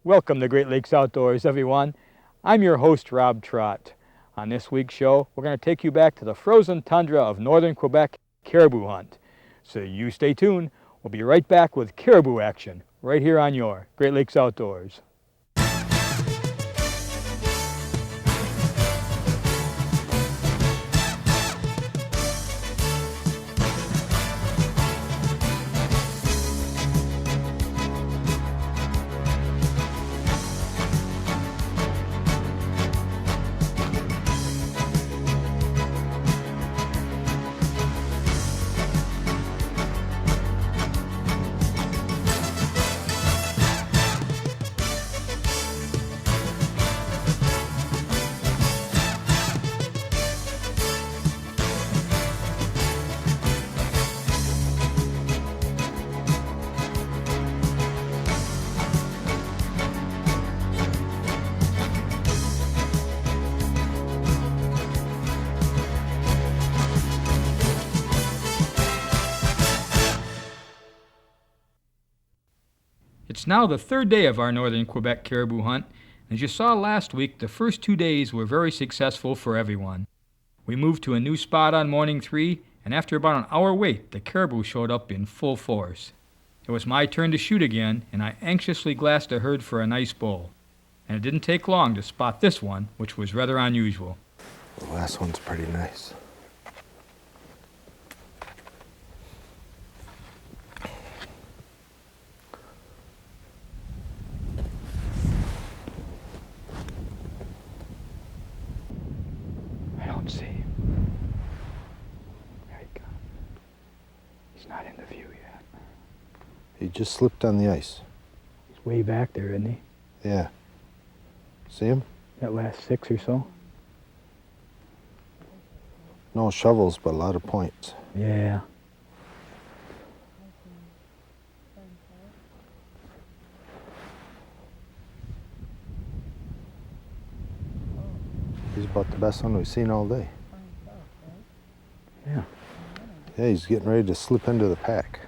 Welcome to Great Lakes Outdoors, everyone. I'm your host, Rob Trott. On this week's show, we're going to take you back to the frozen tundra of northern Quebec caribou hunt. So you stay tuned. We'll be right back with caribou action right here on your Great Lakes Outdoors. It's now the third day of our northern Quebec caribou hunt. As you saw last week, the first 2 days were very successful for everyone. We moved to a new spot on morning 3, and after about an hour wait, the caribou showed up in full force. It was my turn to shoot again, and I anxiously glassed the herd for a nice bull. And it didn't take long to spot this one, which was rather unusual. The last one's pretty nice. I don't see him. There he goes. He's not in the view yet. He just slipped on the ice. He's way back there, isn't he? Yeah. See him? That last 6 or so? No shovels, but a lot of points. Yeah. He's about the best one we've seen all day. Yeah. Yeah, he's getting ready to slip into the pack.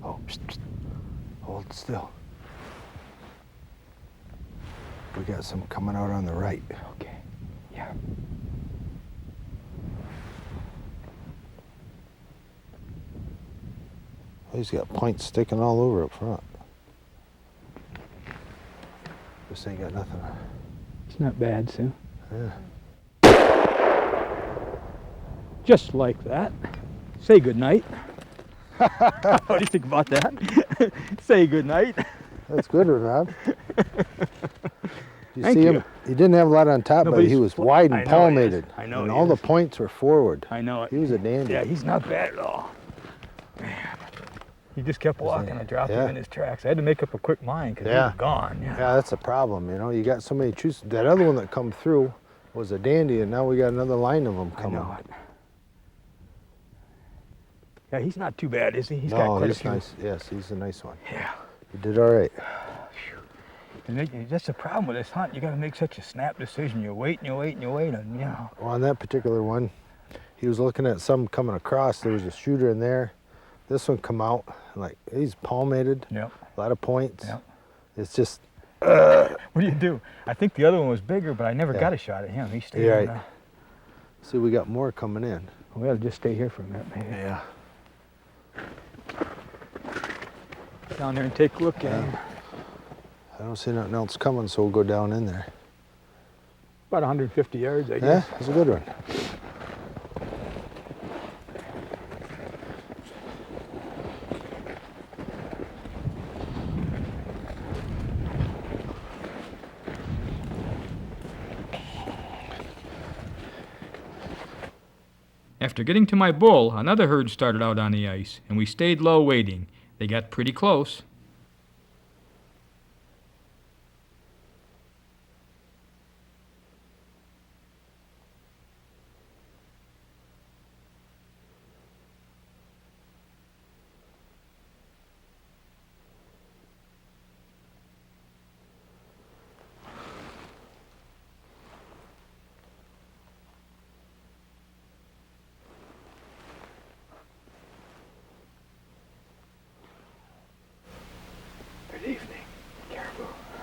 Oh, psst, psst. Hold still. We got some coming out on the right. Okay. Yeah. He's got points sticking all over up front. This ain't got nothing. It's not bad, Sue. Yeah. Just like that. Say goodnight. What do you think about that? Say goodnight. That's good, Rob. You Thank see you. him? He didn't have a lot on top, No, but but he he's was wide I and know he is. palmated. I know and he all the is. points were forward. I know it. He was a dandy. Yeah, he's not bad at all. Man. He just kept walking and dropped him Yeah. in his tracks. I had to make up a quick mind because he Yeah. was gone. Yeah, that's a problem, you know. You got so many choose. That other one that come through was a dandy, and now we got another line of them I coming. know it. Yeah, he's not too bad, is he? He's No, got quite he's a few. nice. Yes, he's a nice one. Yeah. He did all right. And that's the problem with this hunt. You got to make such a snap decision. You wait and you wait and you wait, and you know. Well, on that particular one, he was looking at some coming across. There was a shooter in there. This one come out, like, he's palmated. Yep. A lot of points. Yep. It's just, What do you do? I think the other one was bigger, but I never Yeah. got a shot at him. He stayed. Yeah, in, right. See, we got more coming in. We ought to just stay here for a minute, maybe. Yeah. Down there and take a look at Yeah. him. I don't see nothing else coming, so we'll go down in there. About 150 yards, I Yeah, guess. that's a good one. After getting to my bull, another herd started out on the ice, and we stayed low waiting. They got pretty close.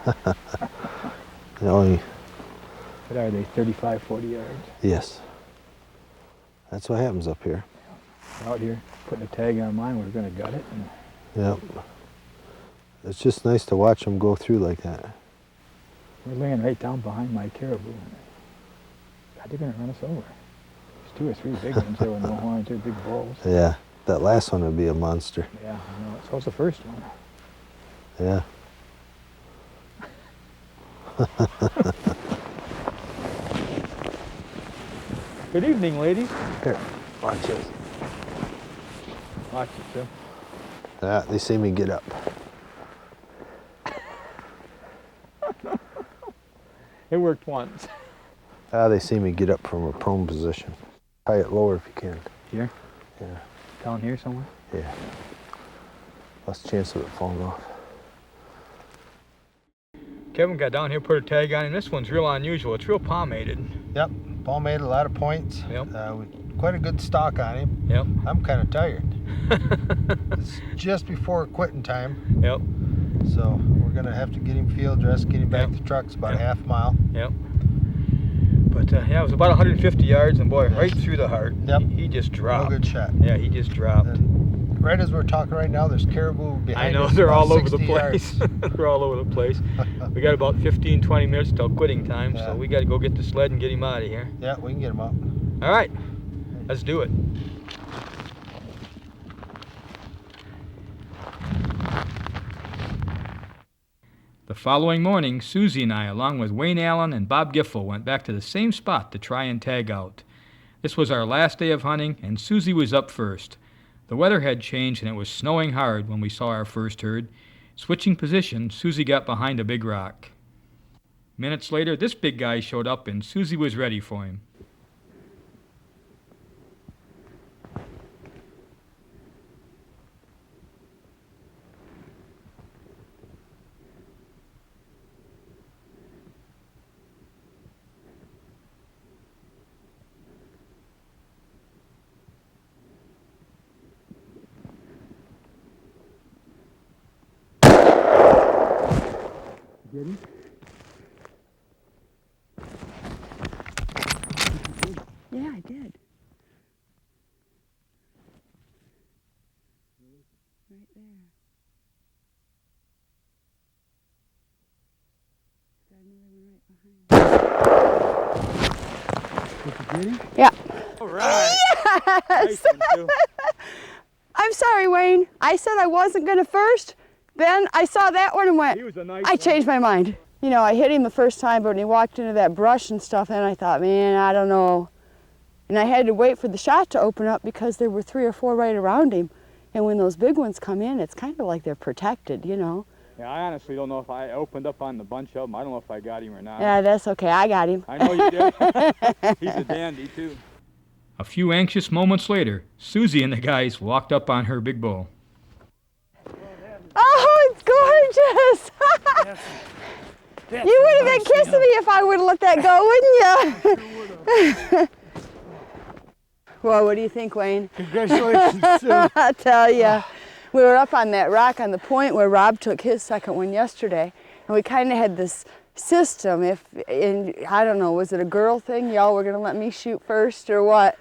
The only, What are they, 35, 40 yards? yes. That's what happens up here. Out here, putting a tag on mine, we're gonna gut it. And Yep. It's just nice to watch them go through like that. we're laying right down behind my caribou. God, they're gonna run us over. There's 2 or 3 big ones there with no horns, they're big bulls. Yeah, that last one would be a monster. Yeah, I know. So was the first one. Yeah. Good evening, ladies. Here, watch this. Watch it, Phil. Yeah, they see me get up. It worked once. They see me get up from a prone position. Tie it lower if you can. Here? Yeah. Down here somewhere? Yeah. Less chance of it falling off. Kevin got down here, put a tag on, and this one's real unusual. It's real pomaded. Yep, Paul made a lot of points. Yep. Quite a good stock on him. Yep. I'm kind of tired. It's just before quitting time. Yep. So we're going to have to get him field dressed, get him back to the truck. It's about a half mile. Yep. But yeah, it was about 150 yards, and boy, right through the heart. Yep. He just dropped. Real good shot. Yeah, he just dropped. And right as we're talking right now, there's caribou behind us. I know, they're about all over the 60 place. yards. They're all over the place. We got about 15, 20 minutes till quitting time, Yeah. so we got to go get the sled and get him out of here. Yeah, we can get him up. All right, let's do it. The following morning, Susie and I, along with Wayne Allen and Bob Giffel, went back to the same spot to try and tag out. This was our last day of hunting, and Susie was up first. The weather had changed, and it was snowing hard when we saw our first herd. Switching position, Susie got behind a big rock. Minutes later, this big guy showed up, and Susie was ready for him. Get him? Yeah, I did. Right there. Got another one right behind. Did you get him? Yeah. All right. Yes! Nice one, too. I'm sorry, Wayne. I said I wasn't going to first. Then I saw that one and went, He was a nice I one. changed my mind. You know, I hit him the first time, but when he walked into that brush and stuff, then I thought, man, I don't know. And I had to wait for the shot to open up because there were 3 or 4 right around him. And when those big ones come in, it's kind of like they're protected, you know. Yeah, I honestly don't know if I opened up on the bunch of them. I don't know if I got him or not. Yeah, that's okay. I got him. I know you did. He's a dandy, too. A few anxious moments later, Susie and the guys walked up on her big bull. Oh, it's gorgeous! You would have been kissing me if I would have let that go, wouldn't you? Well, what do you think, Wayne? Congratulations, Sue. I tell you, we were up on that rock on the point where Rob took his second one yesterday, and we kind of had this system. I don't know, was it a girl thing? Y'all were gonna let me shoot first or what?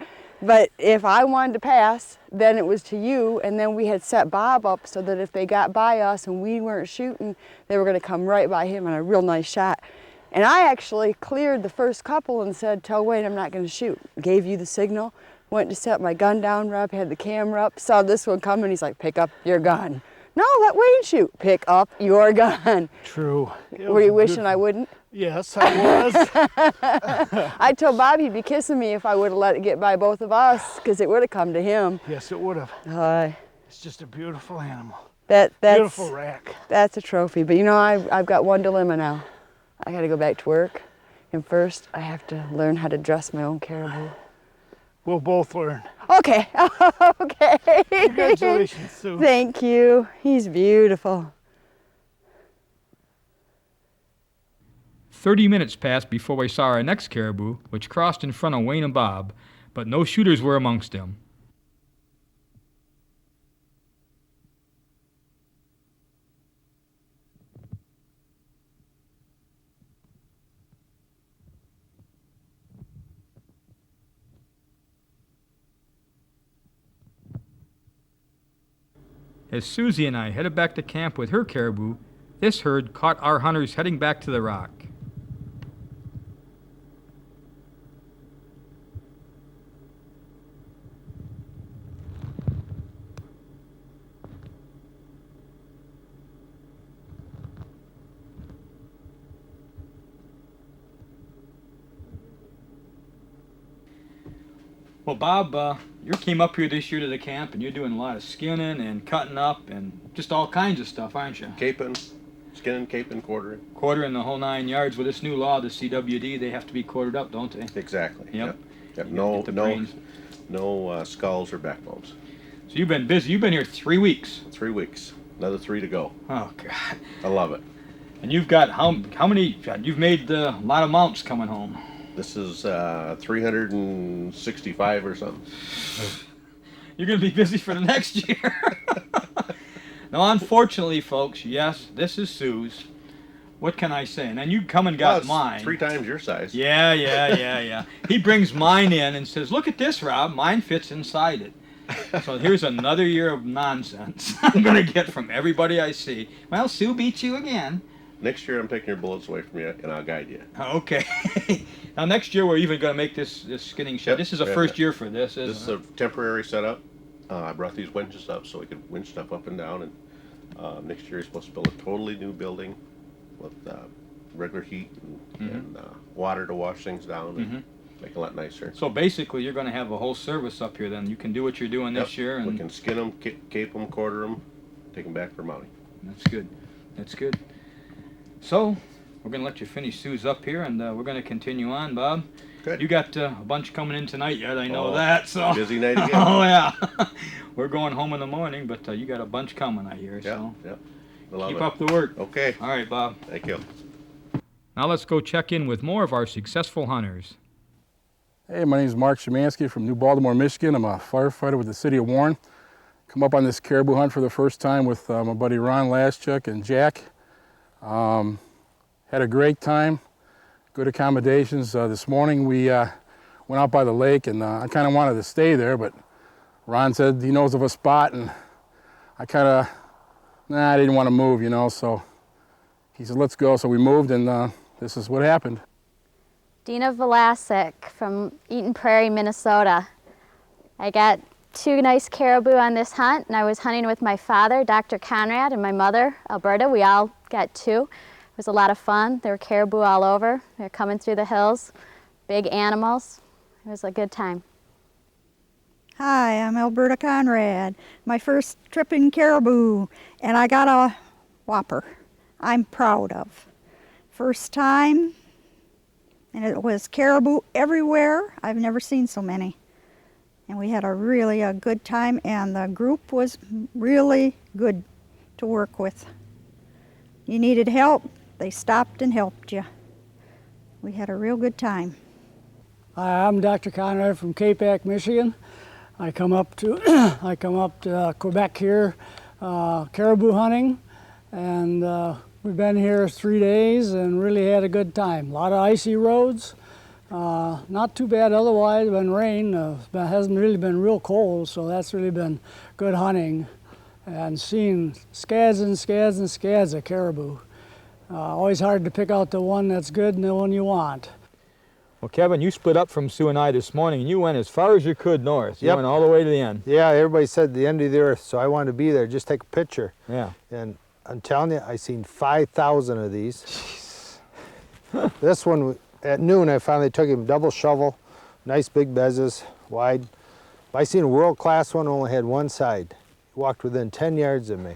But if I wanted to pass, then it was to you, and then we had set Bob up so that if they got by us and we weren't shooting, they were gonna come right by him on a real nice shot. And I actually cleared the first couple and said, tell Wayne I'm not gonna shoot. Gave you the signal, went to set my gun down, Rob had the camera up, saw this one coming, he's like, pick up your gun. No, let Wayne shoot. Pick up your gun. True. Were you wishing I wouldn't? Yes, I was. I told Bob he'd be kissing me if I would have let it get by both of us, because it would have come to him. Yes, it would have. It's just a beautiful animal. That's Beautiful rack. That's a trophy. But you know, I've got one dilemma now. I got to go back to work, and first I have to learn how to dress my own caribou. We'll both learn. Okay. Okay. Congratulations, Sue. Thank you. He's beautiful. 30 minutes passed before we saw our next caribou, which crossed in front of Wayne and Bob, but no shooters were amongst them. As Susie and I headed back to camp with her caribou, this herd caught our hunters heading back to the rock. Well, Bob, you came up here this year to the camp, and you're doing a lot of skinning and cutting up and just all kinds of stuff, aren't you? Caping, skinning, caping, quartering. Quartering the whole 9 yards. With this new law, the CWD, they have to be quartered up, don't they? Exactly. Yep. Yep. You gotta get the brains. No skulls or backbones. So you've been busy. You've been here 3 weeks. 3 weeks. Another 3 to go. Oh, God. I love it. And you've got how many? You've made a lot of mounts coming home. This is 365 or something. You're going to be busy for the next year. Now, unfortunately, folks, yes, this is Sue's. What can I say? And then you come and got it's mine. 3 times your size. Yeah. He brings mine in and says, "Look at this, Rob. Mine fits inside it." So here's another year of nonsense I'm going to get from everybody I see. Well, Sue beat you again. Next year I'm taking your bullets away from you and I'll guide you. Okay. Now next year we're even going to make this skinning shed. Yep. This is a first year for this, isn't it? This is a temporary setup. I brought these winches up so we could winch stuff up and down. And next year you're supposed to build a totally new building with regular heat and water to wash things down and make it a lot nicer. So basically you're going to have a whole service up here then. You can do what you're doing this year. And we can skin them, cape them, quarter them, take them back for mounting. That's good. That's good. So we're going to let you finish Sue's up here, and we're going to continue on, Bob. Good. You got a bunch coming in tonight yet, I know that. So busy night again. Oh, yeah. We're going home in the morning, but you got a bunch coming, I hear. So Yeah. keep up the work. Okay. All right, Bob. Thank you. Now let's go check in with more of our successful hunters. Hey, my name is Mark Szymanski from New Baltimore, Michigan. I'm a firefighter with the city of Warren. Come up on this caribou hunt for the first time with my buddy Ron Laschuk and Jack. Had a great time, good accommodations. This morning we went out by the lake, and I kind of wanted to stay there, but Ron said he knows of a spot, and I didn't want to move, so he said, let's go. So we moved, and this is what happened. Dina Vlasic from Eaton Prairie, Minnesota. I got 2 nice caribou on this hunt, and I was hunting with my father, Dr. Conrad, and my mother, Alberta. We all got 2. It was a lot of fun. There were caribou all over. They were coming through the hills, big animals. It was a good time. Hi, I'm Alberta Conrad. My first trip in caribou, and I got a whopper I'm proud of. First time, and it was caribou everywhere. I've never seen so many. And we had a really good time, and the group was really good to work with. You needed help, they stopped and helped you. We had a real good time. Hi, I'm Dr. Conrad from Quebec, Michigan. I come up to Quebec here, caribou hunting, and we've been here 3 days and really had a good time. A lot of icy roads, not too bad otherwise. Been rain, hasn't really been real cold, so that's really been good hunting, and seeing scads and scads and scads of caribou. Always hard to pick out the one that's good and the one you want. Well, Kevin, you split up from Sue and I this morning, and you went as far as you could north. You Yep. went all the way to the end. Yeah, everybody said the end of the earth, so I wanted to be there, just take a picture. Yeah. And I'm telling you, I seen 5,000 of these. This one, at noon, I finally took him double shovel, nice big bezzes, wide. I seen a world-class one, only had one side. He walked within 10 yards of me.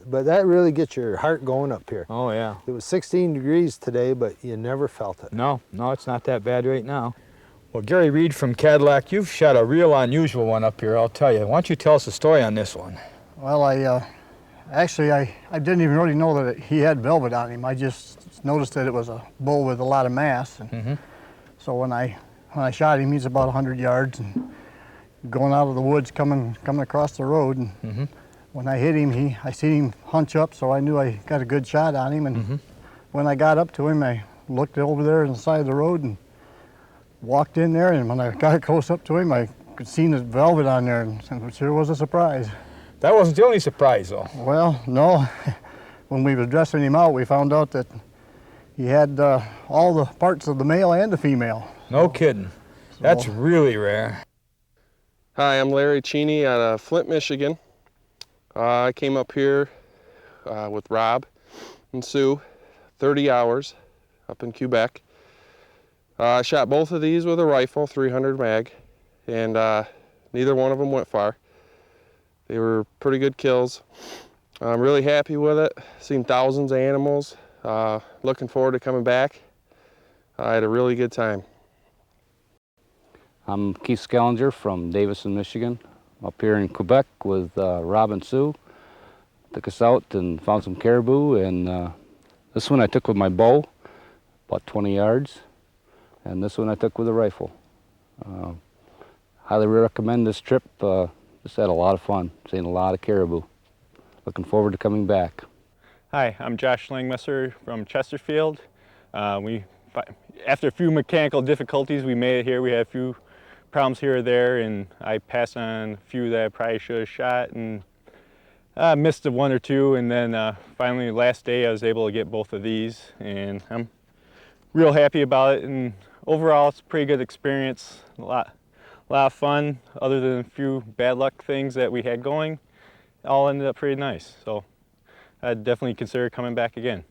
But that really gets your heart going up here. Oh, yeah. It was 16 degrees today, but you never felt it. No, it's not that bad right now. Well, Gary Reed from Cadillac, you've shot a real unusual one up here, I'll tell you. Why don't you tell us the story on this one? Well, I didn't even really know that he had velvet on him. I just noticed that it was a bull with a lot of mass. And so when I shot him, he's about 100 yards and going out of the woods, coming across the road. And when I hit him, I seen him hunch up, so I knew I got a good shot on him. And when I got up to him, I looked over there on the side of the road and walked in there. And when I got close up to him, I could see the velvet on there, and it sure was a surprise. That wasn't the only surprise, though. Well, no. When we were dressing him out, we found out that he had all the parts of the male and the female. No kidding. That's really rare. Hi, I'm Larry Cheney out of Flint, Michigan. I came up here with Rob and Sue, 30 hours up in Quebec. I shot both of these with a rifle, 300 mag, and neither one of them went far. They were pretty good kills. I'm really happy with it. Seen thousands of animals. Looking forward to coming back. I had a really good time. I'm Keith Scallinger from Davison, Michigan. Up here in Quebec with Rob and Sue. Took us out and found some caribou, and this one I took with my bow, about 20 yards, and this one I took with a rifle. Highly recommend this trip. Just had a lot of fun, seeing a lot of caribou. Looking forward to coming back. Hi, I'm Josh Langmesser from Chesterfield. After a few mechanical difficulties, we made it here. We had a few problems here or there, and I passed on a few that I probably should have shot, and missed one or two, and then finally last day I was able to get both of these, and I'm real happy about it. And overall, it's a pretty good experience. A lot of fun, other than a few bad luck things that we had going. It all ended up pretty nice, so I'd definitely consider coming back again.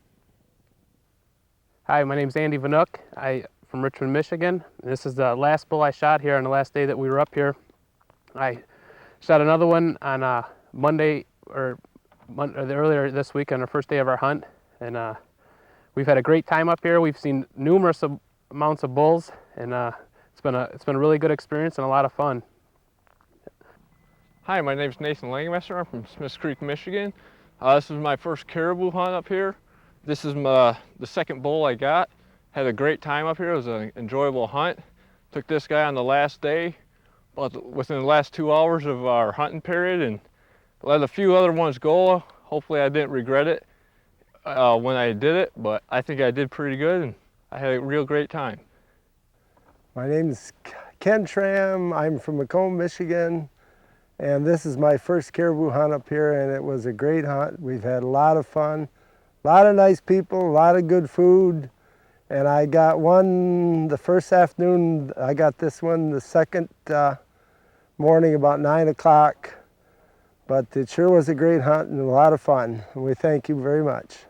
Hi, my name's Andy Vanook. I'm from Richmond, Michigan. This is the last bull I shot here on the last day that we were up here. I shot another one on Monday, or earlier this week on the first day of our hunt, and we've had a great time up here. We've seen numerous amounts of bulls, and it's been a really good experience and a lot of fun. Hi, my name is Nathan Langmesser. I'm from Smiths Creek, Michigan. This is my first caribou hunt up here. This is the second bull I got. Had a great time up here. It was an enjoyable hunt. Took this guy on the last day, within the last 2 hours of our hunting period, and let a few other ones go. Hopefully I didn't regret it when I did it, but I think I did pretty good, and I had a real great time. My name is Ken Tram. I'm from Macomb, Michigan, and this is my first caribou hunt up here, and it was a great hunt. We've had a lot of fun, a lot of nice people, a lot of good food, and I got one the first afternoon. I got this one the second morning about 9 o'clock, but it sure was a great hunt and a lot of fun, and we thank you very much.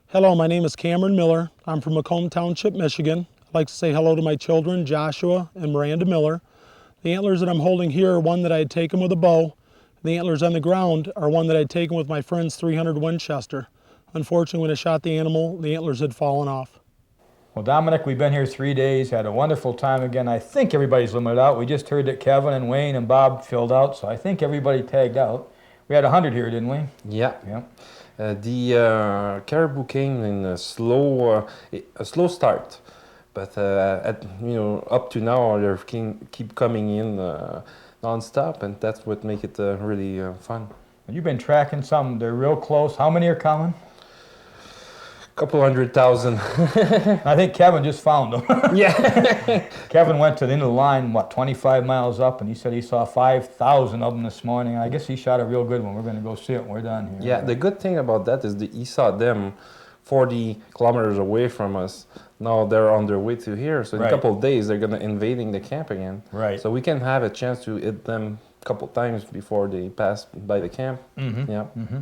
Hello, my name is Cameron Miller. I'm from Macomb Township, Michigan. I'd like to say hello to my children, Joshua and Miranda Miller. The antlers that I'm holding here are one that I had taken with a bow. The antlers on the ground are one that I'd taken with my friend's 300 Winchester. Unfortunately, when I shot the animal, the antlers had fallen off. Well, Dominic, we've been here 3 days, had a wonderful time again. I think everybody's limited out. We just heard that Kevin and Wayne and Bob filled out, so I think everybody tagged out. We had 100 here, didn't we? Yeah. Yeah. The caribou came in a slow start, but up to now they keep coming in non-stop, and that's what makes it really fun. You've been tracking some. They're real close. How many are coming? Couple 100,000. I think Kevin just found them. Yeah. Kevin went to the end of the line, 25 miles up, and he said he saw 5,000 of them this morning. I guess he shot a real good one. We're going to go see it when we're done here. Yeah, the good thing about that is that he saw them 40 kilometers away from us. Now they're on their way to here, so in a couple of days they're going to invading the camp again. Right. So we can have a chance to hit them a couple times before they pass by the camp. Mm-hmm. Yeah. Mm-hmm.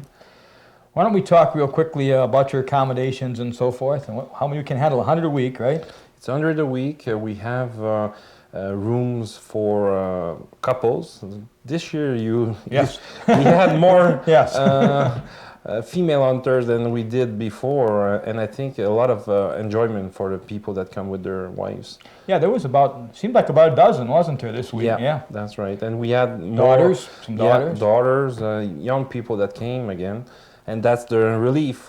Why don't we talk real quickly about your accommodations and so forth, and how many you can handle? 100 a week, right? It's 100 a week. We have rooms for couples. This year we had more female hunters than we did before, and I think a lot of enjoyment for the people that come with their wives. Yeah, there was seemed like about a dozen, wasn't there, this week? Yeah, that's right. And we had some daughters, young people that came again. And that's the relief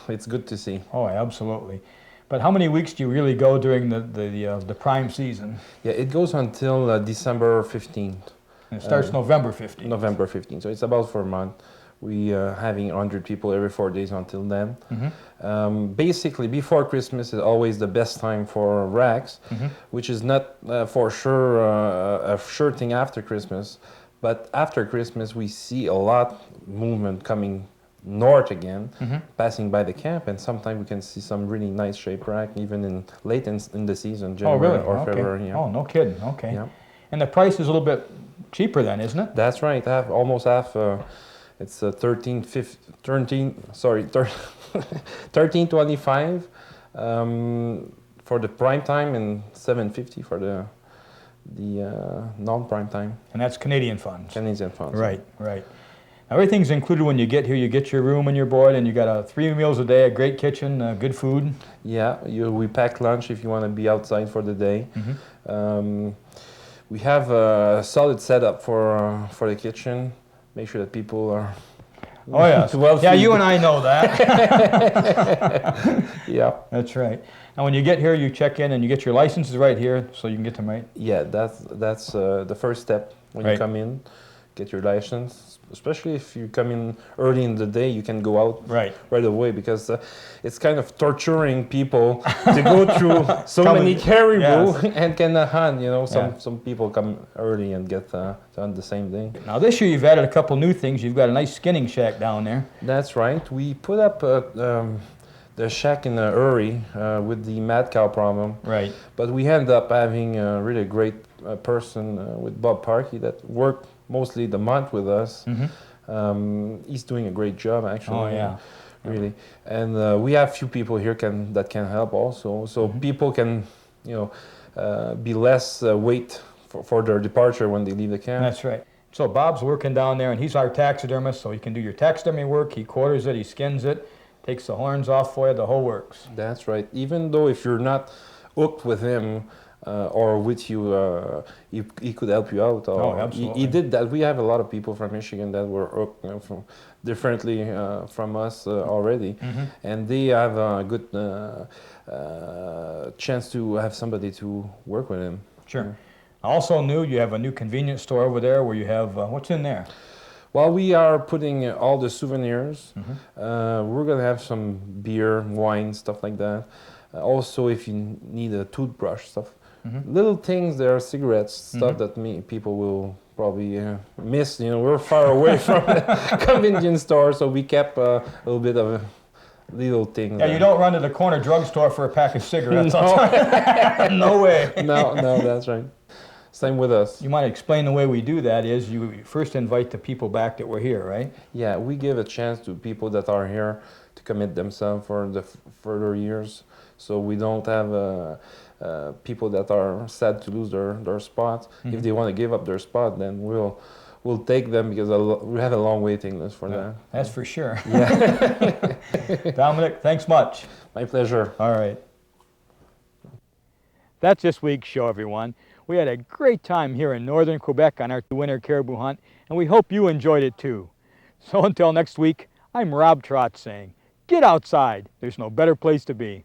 it's good to see. Oh, absolutely. But how many weeks do you really go during the prime season? Yeah, it goes until December 15th. And it starts November 15th. November 15th, so it's about for a month. We having 100 people every 4 days until then. Mm-hmm. Basically, before Christmas is always the best time for racks, which is not for sure a sure thing after Christmas. But after Christmas, we see a lot movement coming north again, passing by the camp, and sometimes we can see some really nice shipwreck even in late in the season, January or February. Yeah. Oh, no kidding. Okay. Yeah. And the price is a little bit cheaper then, isn't it? That's right. Almost half. It's 13.25 for the prime time and $7.50 for the non-prime time. And that's Canadian funds. Canadian funds. Right, right. Everything's included when you get here. You get your room and your board, and you got 3 meals a day, a great kitchen, good food. Yeah, we pack lunch if you want to be outside for the day. We have a solid setup for the kitchen. Make sure that people are. Oh yes. Well yeah, you and I know that. Yeah. That's right. And when you get here, you check in and you get your licenses right here, so you can get them right. Yeah, that's the first step when you come in. Get your license. Especially if you come in early in the day, you can go out right away, because it's kind of torturing people to go through so many caribou and cannot hunt. You know, some people come early and get on the same day. Now this year you've added a couple new things. You've got a nice skinning shack down there. That's right. We put up the shack in a hurry with the mad cow problem. Right. But we ended up having a really great person with Bob Parkey that worked mostly the month with us. He's doing a great job, actually. Oh yeah, really. And we have few people here that can help also, so people can, be less weight for their departure when they leave the camp. That's right. So Bob's working down there, and he's our taxidermist, so he can do your taxidermy work. He quarters it, he skins it, takes the horns off for you, the whole works. That's right. Even though if you're not hooked with him, or with you, he could help you out. Oh, absolutely. He did that. We have a lot of people from Michigan that were hooked from differently from us already, and they have a good chance to have somebody to work with him. Sure. Also new, you have a new convenience store over there where you have, what's in there? Well, we are putting all the souvenirs. We're going to have some beer, wine, stuff like that. Also, if you need a toothbrush, stuff. Little things, there are cigarettes, stuff that people will probably miss. You know, we're far away from the convenience store, so we kept a little bit of little things. Yeah, you don't run to the corner drugstore for a pack of cigarettes. No way. No, that's right. Same with us. You might explain the way we do that is you first invite the people back that were here, right? Yeah, we give a chance to people that are here to commit themselves for the further years. So we don't have people that are sad to lose their spot. If they want to give up their spot, then we'll take them, because we have a long waiting list for that. That's for sure. Yeah. Dominic, thanks much. My pleasure. All right. That's this week's show, everyone. We had a great time here in northern Quebec on our winter caribou hunt, and we hope you enjoyed it too. So until next week, I'm Rob Trott saying, get outside. There's no better place to be.